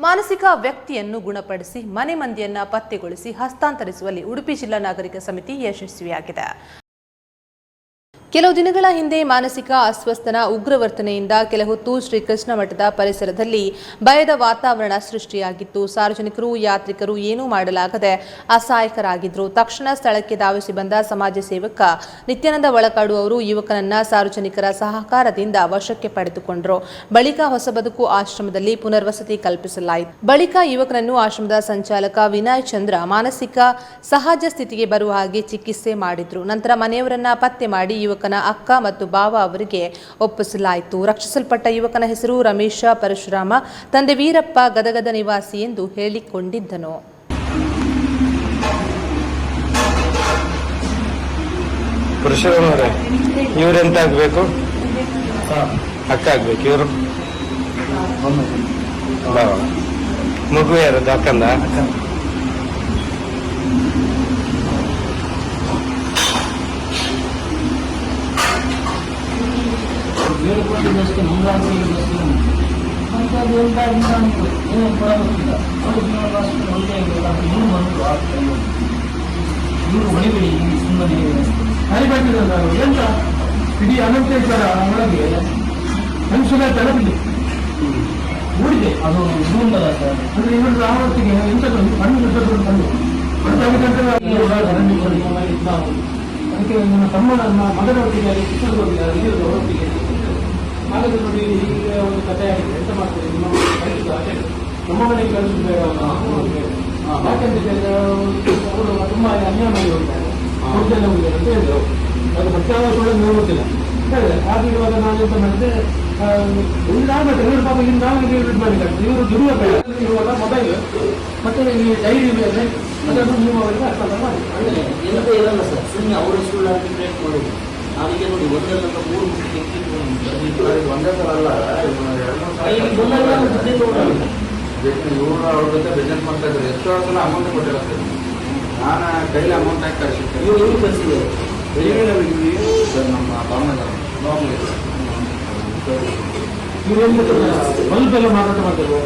ಮಾನಸಿಕ ವ್ಯಕ್ತಿಯನ್ನು ಗುಣಪಡಿಸಿ ಮನೆ ಮಂದಿಯನ್ನ ಪತ್ತೆಗೊಳಿಸಿ ಹಸ್ತಾಂತರಿಸುವಲ್ಲಿ ಉಡುಪಿ ಜಿಲ್ಲಾ ನಾಗರಿಕ ಸಮಿತಿ ಯಶಸ್ವಿಯಾಗಿದೆ. ಕೆಲವು ದಿನಗಳ ಹಿಂದೆ ಮಾನಸಿಕ ಅಸ್ವಸ್ಥನ ಉಗ್ರವರ್ತನೆಯಿಂದ ಕೆಲ ಹೊತ್ತು ಶ್ರೀಕೃಷ್ಣ ಮಠದ ಪರಿಸರದಲ್ಲಿ ಭಯದ ವಾತಾವರಣ ಸೃಷ್ಟಿಯಾಗಿತ್ತು. ಸಾರ್ವಜನಿಕರು, ಯಾತ್ರಿಕರು ಏನೂ ಮಾಡಲಾಗದೆ ಅಸಹಾಯಕರಾಗಿದ್ದರು. ತಕ್ಷಣ ಸ್ಥಳಕ್ಕೆ ಧಾವಿಸಿ ಬಂದ ಸಮಾಜ ಸೇವಕ ನಿತ್ಯಾನಂದ ಒಳಕಾಡು ಅವರು ಯುವಕನನ್ನ ಸಾರ್ವಜನಿಕರ ಸಹಕಾರದಿಂದ ವಶಕ್ಕೆ ಪಡೆದುಕೊಂಡರು. ಬಳಿಕ ಹೊಸ ಬದುಕು ಆಶ್ರಮದಲ್ಲಿ ಪುನರ್ವಸತಿ ಕಲ್ಪಿಸಲಾಯಿತು. ಬಳಿಕ ಯುವಕನನ್ನು ಆಶ್ರಮದ ಸಂಚಾಲಕ ವಿನಯ್ ಚಂದ್ರ ಮಾನಸಿಕ ಸಹಜ ಸ್ಥಿತಿಗೆ ಬರುವ ಹಾಗೆ ಚಿಕಿತ್ಸೆ ಮಾಡಿದ್ರು. ನಂತರ ಮನೆಯವರನ್ನ ಪತ್ತೆ ಮಾಡಿ ಯುವಕನ ಅಕ್ಕ ಮತ್ತು ಬಾವ ಅವರಿಗೆ ಒಪ್ಪಿಸಲಾಯಿತು. ರಕ್ಷಿಸಲ್ಪಟ್ಟ ಯುವಕನ ಹೆಸರು ರಮೇಶ ಪರಶುರಾಮ, ತಂದೆ ವೀರಪ್ಪ, ಗದಗದ ನಿವಾಸಿ ಎಂದು ಹೇಳಿಕೊಂಡಿದ್ದನು. ಇವರೆಂತ ಆಗ್ಬೇಕು? ಅಕ್ಕ ಆಗ್ಬೇಕು. ಇವರು ಮಗು ಯಾರದ್ದು? ಅಕ್ಕಂದ? ಹೇಳಿಕೊಂಡಿದ್ದಷ್ಟು ಮುಂದಾಗಿದ್ದಷ್ಟು ಅಂಥದ್ದು ಎಂತ ಇಂತ ಅಂತು ಏನು ಕೊಡಬೇಕಿಲ್ಲ. ಅವರು ಜೀವನವಾಸ್ತು ಒಳ್ಳೆಯ ಇವರು ಬಂತು ಇವರು ಹೊಡಿಬೇಡಿ ಸುಮ್ಮನೆ ಹರಿಬೇಕಿಲ್ಲ. ಎಂತ ಇಡೀ ಅನಂತೇಶ್ವರ ಒಳಗೆ ಮನುಷ್ಯನ ತಲುಪಿದೆ ಮೂಡಿದೆ. ಅದು ಇದು ಉಂಟಲ್ಲ ಸರ್, ಅಂದರೆ ಇವರು ಆವತ್ತಿಗೆ ಎಂತ ಕಣ್ಣು ಬಿಟ್ಟದ್ದು ಕಣ್ಣು ಅದಕ್ಕೆ ನನ್ನ ತಮ್ಮನ ಮಗನೊಟ್ಟಿಗೆ ಚಿತ್ರದೊಟ್ಟಿಗೆ ಹೊರಟಿಗೆ ಹಾಗಾದ್ರೆ ನೋಡಿ, ಈಗ ಒಂದು ಕಥೆ ಆಗಿದೆ. ಎಂತ ಮಾಡ್ತಾರೆ, ನಮ್ಮ ಮನೆಗೆ ಕಳಿಸಿದ್ರೆ ಯಾಕಂತ ಅವರು ತುಂಬ ಅನ್ಯಾಯ ಮಾಡಿ ಹೋಗ್ತಾರೆ, ಹುಡುಗಲ್ಲ ಹೋಗಿದ್ದಾರೆ ಅಂತ ಹೇಳಿದ್ರು. ಅದು ಪ್ರತ್ಯಾವಾಸಗಳು ನೋಡುತ್ತಿಲ್ಲ ಹೇಳಿದೆ. ಹಾಗಿರುವಾಗ ನಾನು ಎಂತ ಮಾಡಿದೆ, ಇದಾಗಬೇಕು ಇವರು ಪಾಪ ಇಲ್ಲಿ ನಾವು ಇದು ಮಾಡಬೇಕಾಗ್ತದೆ. ಇವರು ದುರುಪಯೋಗ ಇರುವಾಗ ಮೊಬೈಲ್ ಮತ್ತೆ ಈ ಡೈರಿ ಮೇಲೆ ಅದನ್ನು ನೀವು ಅವರಿಗೆ ಹಸ್ತಾಂತರ ಮಾಡಿ. ಏನಂತ ಇರಲ್ಲ ಸರ್, ಸುಮ್ಮನೆ ಅವರು ಸುಳ್ಳಾಗಿ ಬ್ರೇಕ್ ಮಾಡೋದು. ನಾವೀಗ ನೋಡಿ ಒಂದಲ್ಲ 3 ಒಂದೇ ಸಲ ಅಲ್ಲ, ಇವರು ಅವ್ರ ಜೊತೆ ಬಿಸ್ನೆಸ್ ಮಾಡ್ತಾ ಇದ್ದಾರೆ. ಎಷ್ಟು ಸಲ ಅಮೌಂಟ್ ಕೊಟ್ಟಿರುತ್ತೆ. ನಾನು ಕೈಲಿ ಅಮೌಂಟ್ ಹಾಕಿ ಕಳಿಸಿದ್ದೆ. ಇವರು ಕಳಿಸಿದ್ದಾರೆ ನಮ್ಮ ಬಲ್ಬ್ ಎಲ್ಲ ಮಾರಾಟ ಮಾಡ್ತಾರೆ.